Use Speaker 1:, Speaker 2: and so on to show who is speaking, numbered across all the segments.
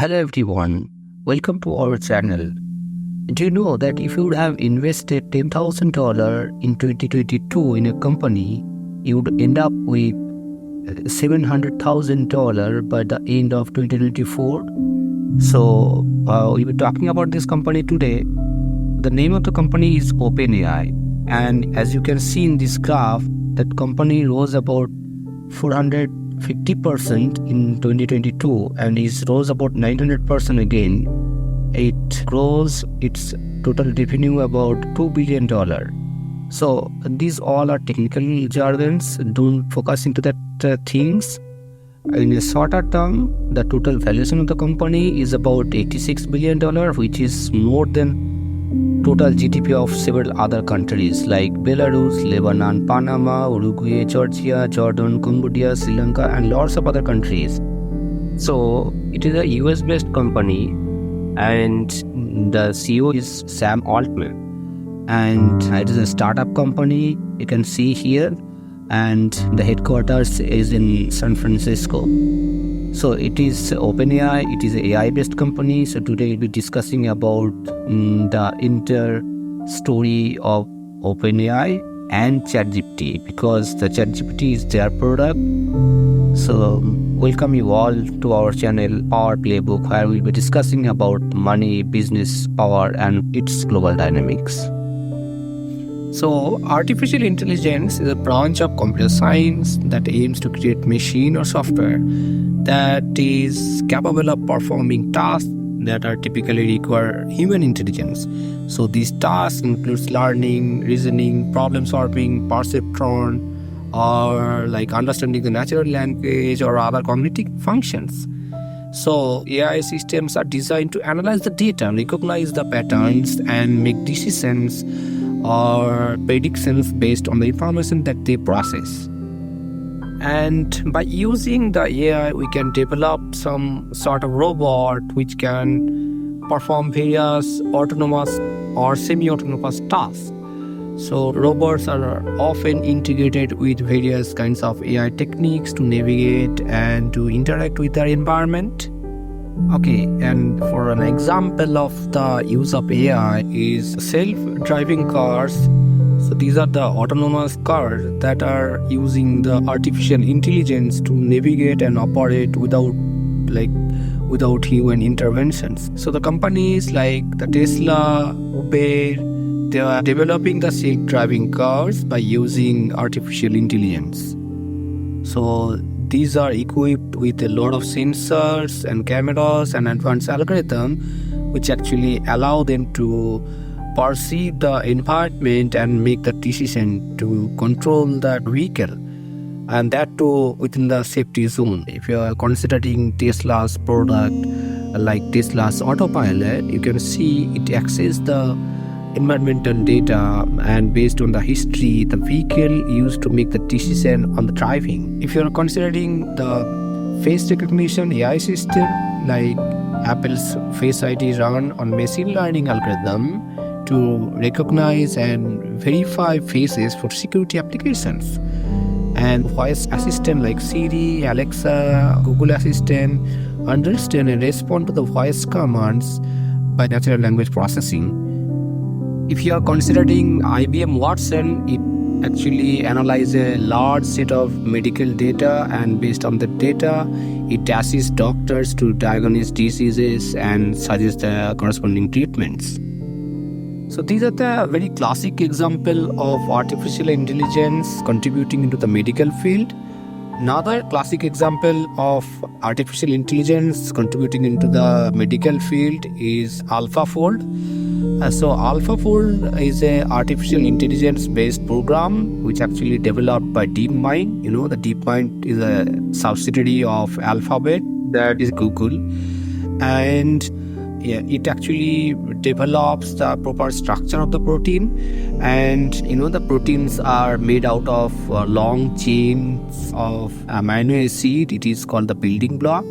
Speaker 1: Hello everyone, welcome to our channel. Do you know that if you would have invested $10,000 in 2022 in a company, you would end up with $700,000 by the end of 2024? So, we were talking about this company today. The name of the company is OpenAI, and as you can see in this graph, that company rose about 450% in 2022 and is rose about 900% again. It grows its total revenue about $2 billion. So these all are technical jargons. Don't focus into that things. In a shorter term, the total valuation of the company is about $86 billion, which is more than total GDP of several other countries like Belarus, Lebanon, Panama, Uruguay, Georgia, Jordan, Cambodia, Sri Lanka, and lots of other countries. So it is a US-based company, and the CEO is Sam Altman, and it is a startup company. You can see here, and the headquarters is in San Francisco. So it is OpenAI, it is an AI-based company. So today we'll be discussing about the story of OpenAI and ChatGPT, because the ChatGPT is their product. So welcome you all to our channel, Power Playbook, where we'll be discussing about money, business, power, and its global dynamics. So, artificial intelligence is a branch of computer science that aims to create machine or software that is capable of performing tasks that are typically require human intelligence. So, these tasks include learning, reasoning, problem solving, perception, or like understanding the natural language or other cognitive functions. So, AI systems are designed to analyze the data, recognize the patterns, and make decisions or predictions based on the information that they process. And by using the AI, we can develop some sort of robot which can perform various autonomous or semi-autonomous tasks. So robots are often integrated with various kinds of AI techniques to navigate and to interact with their environment. Okay, and for an example of the use of AI is self-driving cars. So these are the autonomous cars that are using the artificial intelligence to navigate and operate without human interventions. So the companies like the Tesla, Uber, they are developing the self-driving cars by using artificial intelligence. So these are equipped with a lot of sensors and cameras and advanced algorithms which actually allow them to perceive the environment and make the decision to control that vehicle, and that too within the safety zone. If you are considering Tesla's product like Tesla's autopilot, you can see it accesses the environmental data, and based on the history, the vehicle used to make the decision on the driving. If you are considering the face recognition AI system like Apple's Face ID run on machine learning algorithm to recognize and verify faces for security applications. And voice assistant like Siri, Alexa, Google Assistant understand and respond to the voice commands by natural language processing. If you are considering IBM Watson, it actually analyzes a large set of medical data, and based on the data, it assists doctors to diagnose diseases and suggest the corresponding treatments. So these are the very classic example of artificial intelligence contributing into the medical field. Another classic example of artificial intelligence contributing into the medical field is AlphaFold. So AlphaFold is an artificial intelligence based program which actually developed by DeepMind. You know, the DeepMind is a subsidiary of Alphabet, that is Google, and it actually develops the proper structure of the protein. And the proteins are made out of long chains of amino acid. It is called the building block.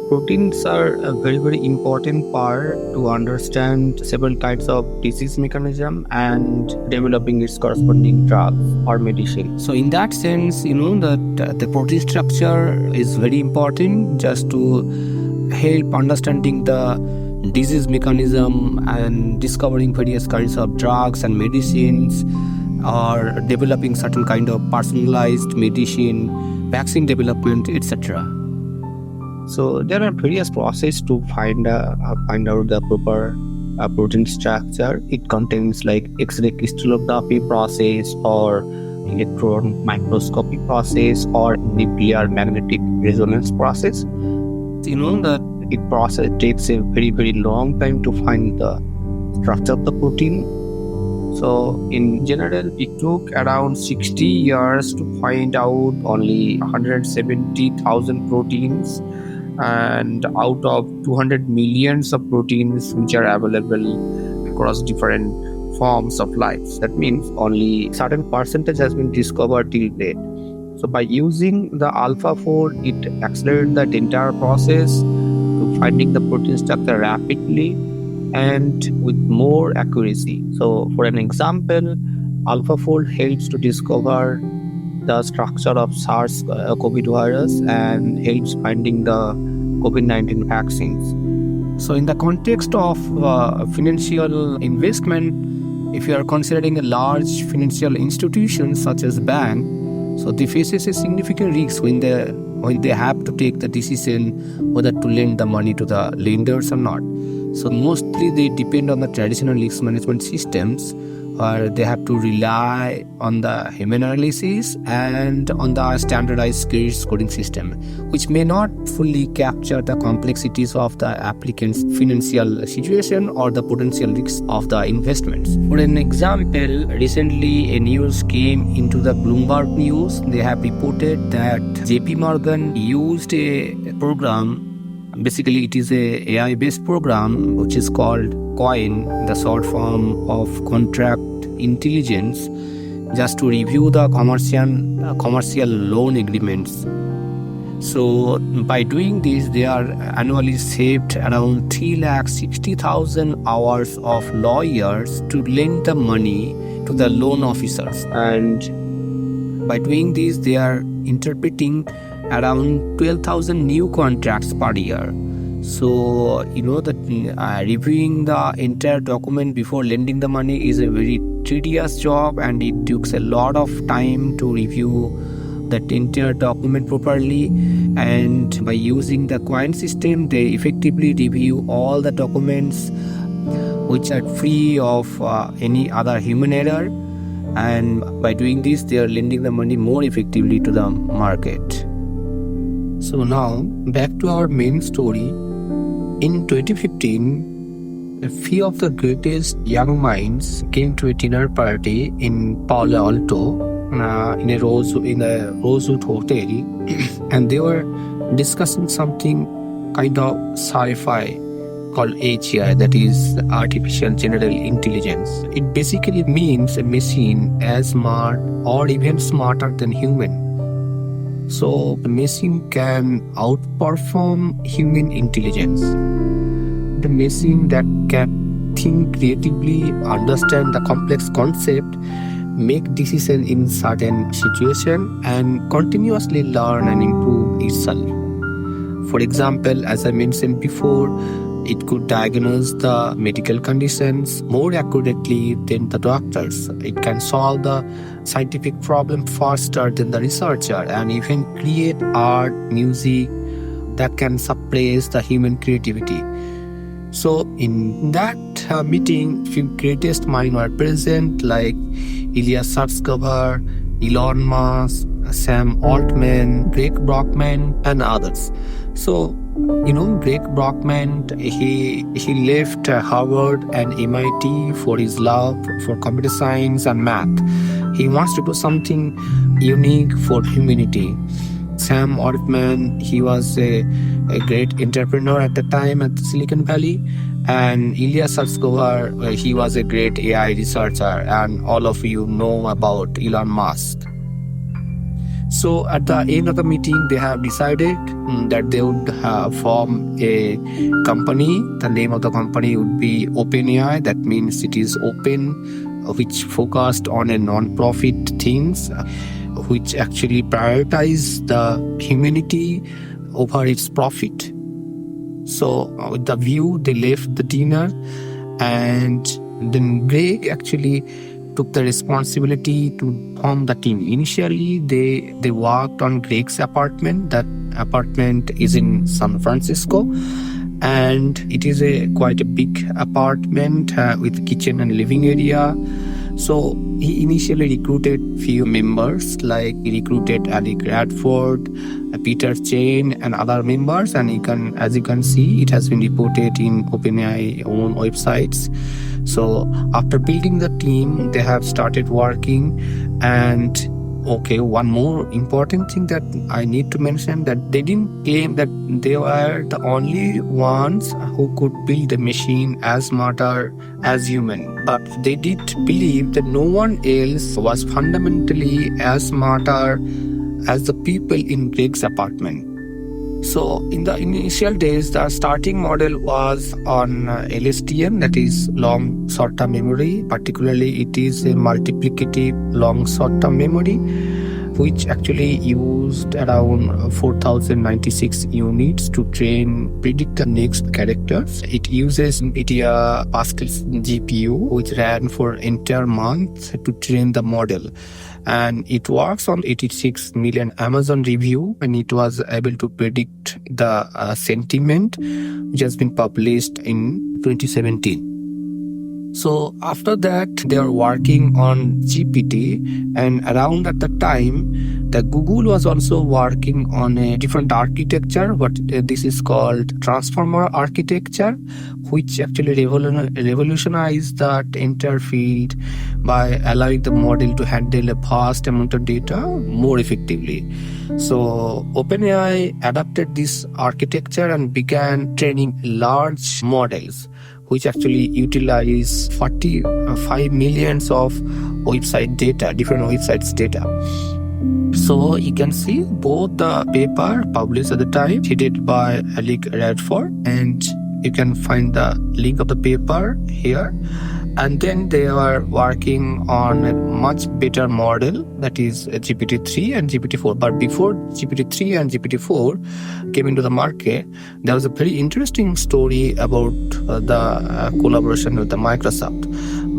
Speaker 1: Proteins are a very, very important part to understand several types of disease mechanism and developing its corresponding drug or medicine. So in that sense, the protein structure is very important just to help understanding the disease mechanism and discovering various kinds of drugs and medicines, or developing certain kind of personalized medicine, vaccine development, etc. So there are various processes to find out the proper protein structure. It contains like X-ray crystallography process, or electron microscopy process, or nuclear magnetic resonance process. You know that it process takes a very long time to find the structure of the protein. So in general, it took around 60 years to find out only 170,000 proteins, and out of 200 millions of proteins which are available across different forms of life. That means only certain percentage has been discovered till date. So by using the AlphaFold, it accelerates the entire process to finding the protein structure rapidly and with more accuracy. So for an example, AlphaFold helps to discover the structure of SARS-CoV virus and helps finding the COVID-19 vaccines. So in the context of financial investment, if you are considering a large financial institution such as bank, so they faces a significant risk when they have to take the decision whether to lend the money to the lenders or not. So mostly they depend on the traditional risk management systems, where they have to rely on the human analysis and on the standardized credit scoring system, which may not fully capture the complexities of the applicant's financial situation or the potential risks of the investments. For an example, recently a news came into the Bloomberg News. They have reported that JP Morgan used a program. Basically, it is a AI-based program which is called COIN, the short form of contract intelligence, just to review the commercial loan agreements. So by doing this, they are annually saved around 360,000 hours of lawyers to lend the money to the loan officers. And by doing this, they are interpreting around 12,000 new contracts per year. So you know that reviewing the entire document before lending the money is a very tedious job, and it takes a lot of time to review that entire document properly. And by using the COIN system, they effectively review all the documents which are free of any other human error, and by doing this, they are lending the money more effectively to the market. So now back to our main story. In 2015, a few of the greatest young minds came to a dinner party in Palo Alto in a Rosewood Hotel, and they were discussing something kind of sci-fi called AGI, that is artificial general intelligence. It basically means a machine as smart or even smarter than human. So the machine can outperform human intelligence. The machine that can think creatively, understand the complex concept, make decisions in certain situations, and continuously learn and improve itself. For example, as I mentioned before, it could diagnose the medical conditions more accurately than the doctors. It can solve the scientific problem faster than the researcher, and even create art, music that can surpass the human creativity. So in that meeting, few greatest minds were present, like Elias Sarsgaard, Elon Musk, Sam Altman, Brockman, and others. So Brockman, he left Harvard and MIT for his love for computer science and math. He wants to do something unique for humanity. Sam Altman, he was a great entrepreneur at the time at Silicon Valley. And Elias Sarsgaard, he was a great AI researcher, and all of you know about Elon Musk. So at the end of the meeting, they have decided that they would form a company. The name of the company would be OpenAI. That means it is open, which focused on a non-profit things, which actually prioritize the humanity over its profit. So with the view, they left the dinner, and then Greg actually took the responsibility to form the team. Initially, they worked on Greg's apartment. That apartment is in San Francisco, and it is a quite a big apartment with kitchen and living area. So he initially recruited few members, like he recruited Alec Radford, Peter Chain, and other members. And as you can see, it has been reported in OpenAI own websites. So after building the team, they have started working. And okay, one more important thing that I need to mention, that they didn't claim that they were the only ones who could build a machine as smarter as human. But they did believe that no one else was fundamentally as smarter as the people in Greg's apartment. So in the initial days, the starting model was on LSTM, that is long short-term memory. Particularly, it is a multiplicative long short-term memory, which actually used around 4096 units to predict the next characters. It uses NVIDIA Pascal's GPU, which ran for entire month to train the model. And it works on 86 million Amazon review, and it was able to predict the sentiment, which has been published in 2017. So after that, they are working on GPT, and around at the time, the Google was also working on a different architecture. But this is called transformer architecture, which actually revolutionized that entire field by allowing the model to handle a vast amount of data more effectively. So OpenAI adapted this architecture and began training large models, which actually utilize 45 millions of website data, different websites data. So you can see both the paper published at the time, headed by Alec Radford, and you can find the link of the paper here. And then they are working on a much better model, that is GPT-3 and GPT-4. But before GPT-3 and GPT-4 came into the market, there was a very interesting story about the collaboration with the Microsoft.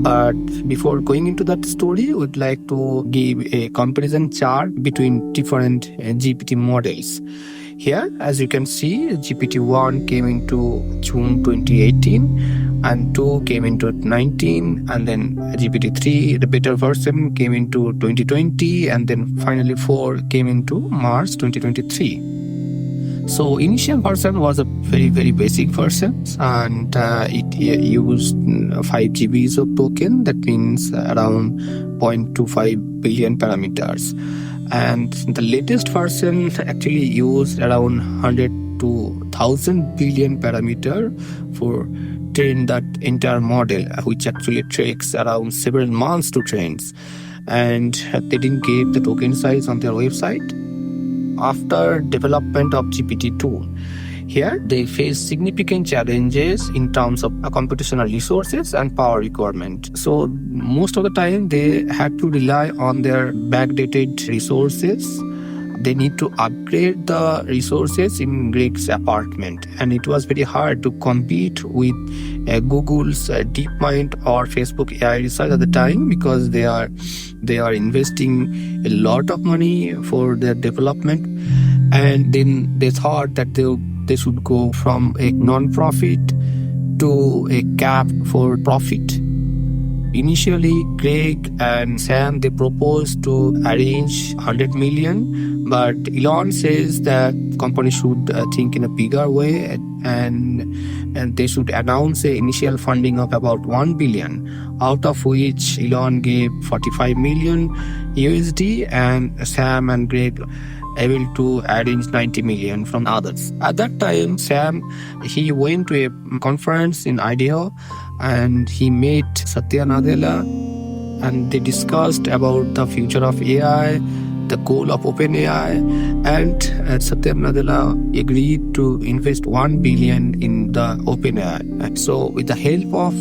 Speaker 1: But before going into that story, we'd like to give a comparison chart between different GPT models. Here, as you can see, GPT-1 came into June 2018, and 2 came into 19, and then GPT-3, the better version, came into 2020, and then finally 4 came into March 2023. So initial version was a very, very basic version, and it used 5 GBs of token. That means around 0.25 billion parameters. And the latest version actually used around 100 to 1000 billion parameter for train that entire model, which actually takes around several months to train. And they didn't give the token size on their website. After development of GPT-2, here they face significant challenges in terms of computational resources and power requirement. So most of the time they had to rely on their backdated resources. They need to upgrade the resources in Greg's apartment, and it was very hard to compete with Google's DeepMind or Facebook AI research at the time, because they are investing a lot of money for their development. And then they thought that they should go from a non-profit to a cap for profit. Initially, Greg and Sam, they proposed to arrange 100 million, but Elon says that company should think in a bigger way, and they should announce an initial funding of about 1 billion, out of which Elon gave 45 million USD, and Sam and Greg able to arrange 90 million from others. At that time, Sam, he went to a conference in Idaho, and he met Satya Nadella, and they discussed about the future of AI
Speaker 2: the goal of OpenAI, and Satya Nadella agreed to invest 1 billion in the OpenAI. So with the help of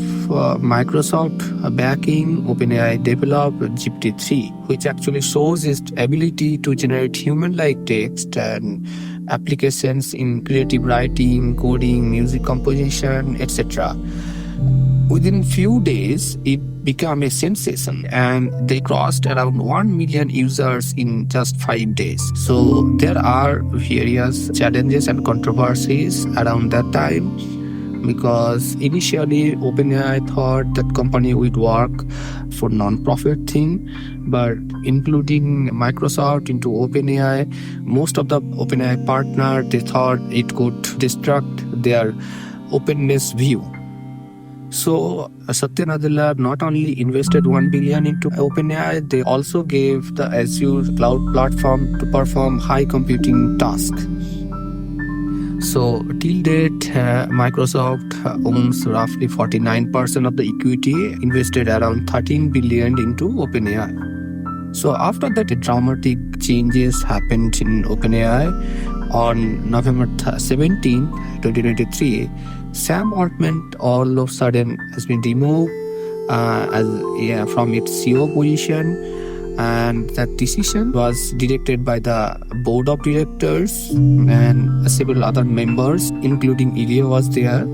Speaker 2: Microsoft backing, OpenAI developed GPT-3, which actually shows its ability to generate human-like text and applications in creative writing, coding, music composition, etc. Within few days, it became a sensation, and they crossed around 1 million users in just 5 days. So there are various challenges and controversies around that time, because initially OpenAI thought that company would work for non-profit thing, but including Microsoft into OpenAI, most of the OpenAI partner, they thought it could destruct their openness view. So Satya Nadella not only invested 1 billion into OpenAI, they also gave the Azure cloud platform to perform high computing tasks. So till date, Microsoft owns roughly 49% of the equity, invested around 13 billion into OpenAI. So after that, dramatic changes happened in OpenAI. On November 17, 2023, Sam Altman all of a sudden has been removed from its CEO position, and that decision was directed by the board of directors and several other members, including Ilya was there,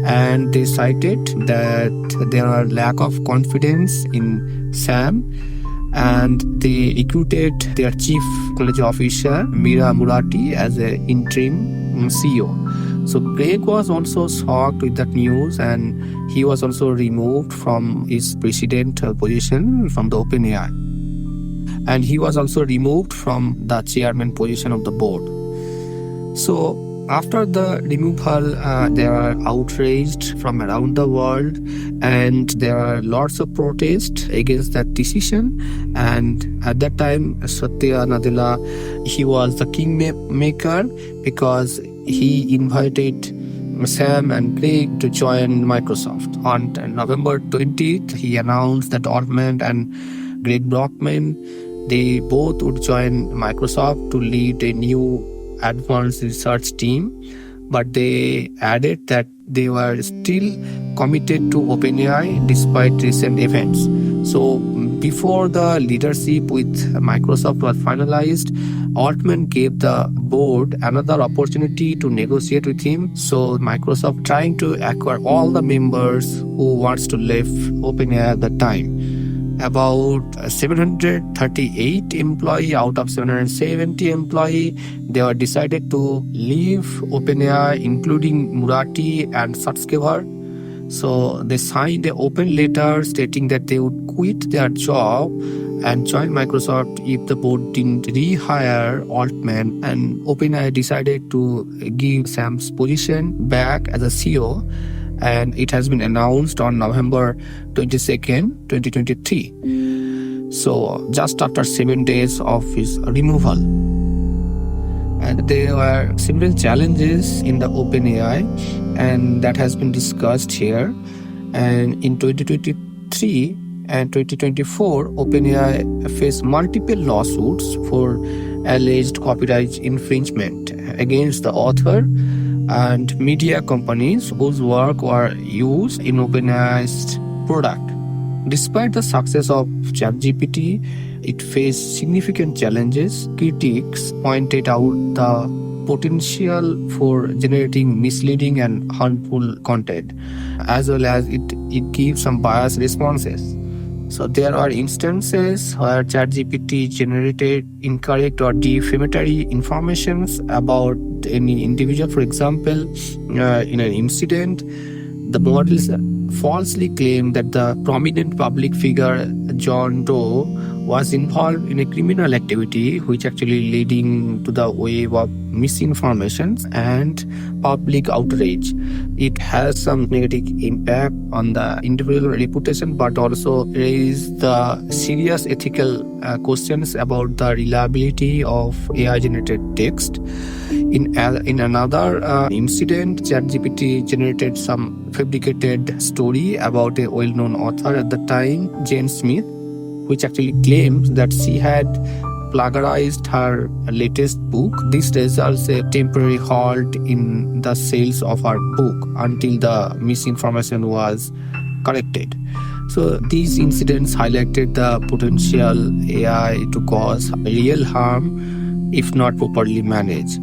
Speaker 2: and they cited that there are lack of confidence in Sam, and they recruited their chief technology officer Mira Murati as an interim CEO. So Greg was also shocked with that news, and he was also removed from his president position from the OpenAI. And he was also removed from the chairman position of the board. So after the removal, they were outraged from around the world, and there are lots of protests against that decision. And at that time, Satya Nadella, he was the kingmaker, because he invited Sam and Greg to join Microsoft. On November 20th, he announced that Altman and Greg Brockman, they both would join Microsoft to lead a new advanced research team, but they added that they were still committed to OpenAI despite recent events. So before the leadership with Microsoft was finalized, Altman gave the board another opportunity to negotiate with him. So Microsoft trying to acquire all the members who wants to leave OpenAI at the time. About 738 employees out of 770 employees, they were decided to leave OpenAI, including Murati and Sutskever. So they signed an open letter stating that they would quit their job and join Microsoft if the board didn't rehire Altman. And OpenAI decided to give Sam's position back as a CEO, and it has been announced on November 22nd, 2023. So just after 7 days of his removal. And there were several challenges in the OpenAI, and that has been discussed here. And in 2023 and 2024, OpenAI faced multiple lawsuits for alleged copyright infringement against the author and media companies whose work were used in OpenAI's product. Despite the success of ChatGPT, it faced significant challenges. Critics pointed out the potential for generating misleading and harmful content, as well as it gives some biased responses. So there are instances where ChatGPT generated incorrect or defamatory informations about any individual. For example, in an incident, the models falsely claimed that the prominent public figure John Doe was involved in a criminal activity, which actually leading to the wave of misinformation and public outrage. It has some negative impact on the individual reputation, but also raise the serious ethical questions about the reliability of AI-generated text. In another incident, ChatGPT generated some fabricated story about a well-known author at the time, Jane Smith, which actually claims that she had plagiarized her latest book. This results a temporary halt in the sales of her book until the misinformation was corrected. So these incidents highlighted the potential AI to cause real harm if not properly managed.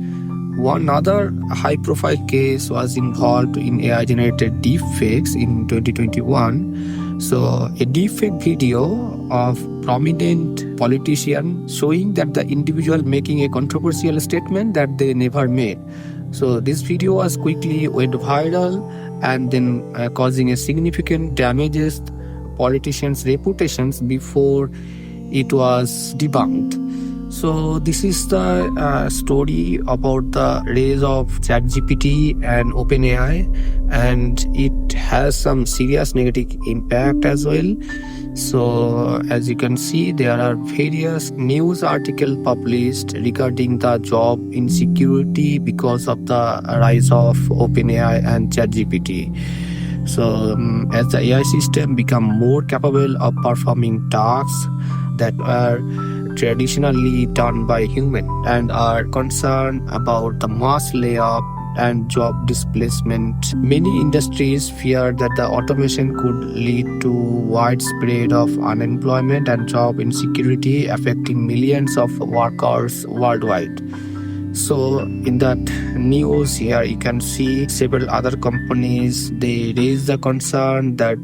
Speaker 2: One other high-profile case was involved in AI-generated deepfakes in 2021. So a deepfake video of prominent politician showing that the individual making a controversial statement that they never made. So this video was quickly went viral and then causing a significant damages politicians' reputations before it was debunked. So this is the story about the rise of ChatGPT and OpenAI, and it has some serious negative impact as well. So as you can see, there are various news articles published regarding the job insecurity because of the rise of OpenAI and ChatGPT. So as the AI system become more capable of performing tasks that are traditionally done by humans and are concerned about the mass layoff and job displacement. Many industries fear that the automation could lead to widespread of unemployment and job insecurity affecting millions of workers worldwide. So in that news here, you can see several other companies, they raise the concern that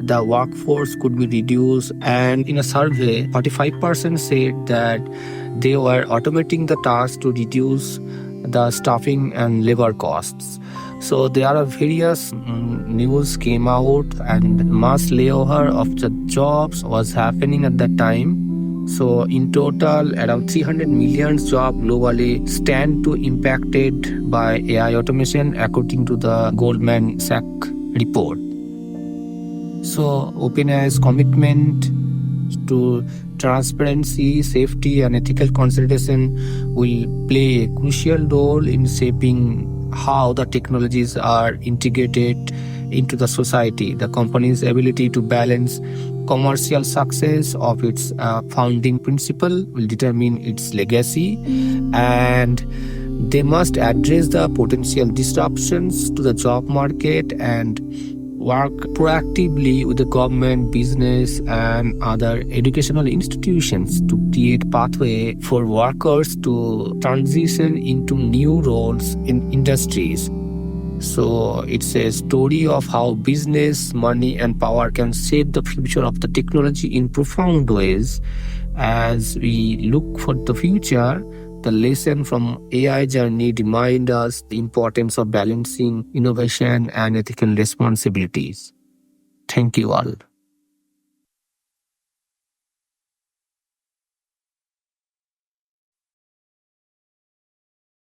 Speaker 2: the workforce could be reduced, and in a survey 45% said that they were automating the tasks to reduce the staffing and labor costs. So there are various news came out and mass layoff of the jobs was happening at that time. So in total, around 300 million jobs globally stand to impacted by AI automation according to the Goldman Sachs report. So OpenAI's commitment to transparency, safety, and ethical consideration will play a crucial role in shaping how the technologies are integrated into the society. The company's ability to balance commercial success of its founding principle will determine its legacy, and they must address the potential disruptions to the job market and work proactively with the government, business, and other educational institutions to create pathway for workers to transition into new roles in industries. So it's a story of how business, money, and power can shape the future of the technology in profound ways. As we look for the future, the lesson from AI journey remind us the importance of balancing innovation and ethical responsibilities. Thank you all.